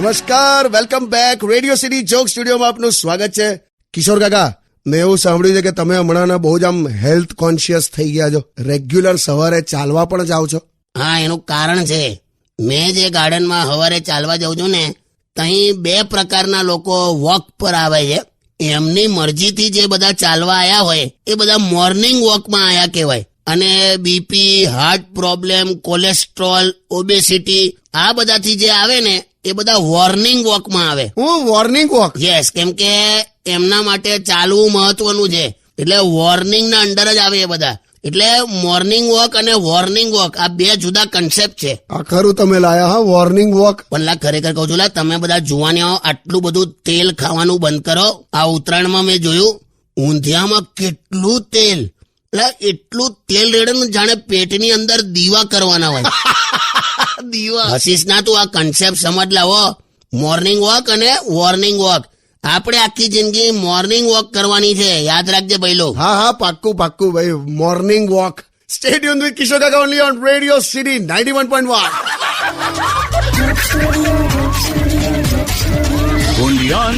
નમસ્કાર, welcome back. Radio city joke સ્ટુડિયોમાં આપનું સ્વાગત છે. કિશોર કાકા, મેં એવું સાંભળ્યું છે કે તમે હમણાં બહુ જ આમ હેલ્થ કોન્શિયસ થઈ ગયા છો. રેગ્યુલર સવારે ચાલવા પણ જાઓ છો? હા, એનું કારણ છે, મેં જે ગાર્ડનમાં સવારે ચાલવા જાઉં છું ને, ત્યાં 2 પ્રકારના લોકો વોક પર આવે છે. એમની મરજીથી જે બધા ચાલવા આયા હોય એ બધા મોર્નિંગ વોકમાં આયા કહેવાય. અને BP, heart problem, cholesterol, obesity આ બધાથી જે આવે ને એ બધા વોર્નિંગ વોકમાં આવે. Warning walk? યસ, કેમ કે એમના માટે ચાલવું મહત્વનું છે, એટલે વોર્નિંગ ના અંડર જ આવે એ બધા. એટલે મોર્નિંગ વોક અને વોર્નિંગ વોક આ 2 જુદા કન્સેપ્ટ છે. આ ખરું તમે લાયા હા, વોર્નિંગ વોક. પણ ખરેખર કહું છું, તમે બધા જુવાનીઓ આટલું બધું તેલ ખાવાનું બંધ કરો. આ ઉત્તરાયણમાં મેં જોયું ઊંધિયામાં કેટલું તેલ, એટલે એટલું તેલ રેડે ને જાણે પેટની અંદર દીવા કરવાના હોય. દીવા હસીશ ના, તું આ કન્સેપ્ટ સમજ લાવો. મોર્નિંગ વોક અને વોર્નિંગ વોક. આપણે આખી જિંદગી મોર્નિંગ વોક કરવાની છે, યાદ રાખજે ભાઈલો. હા, પાક્કું ભાઈ, morning walk. Stay tuned with Kishore Kaka only on radio city 91.1. Only on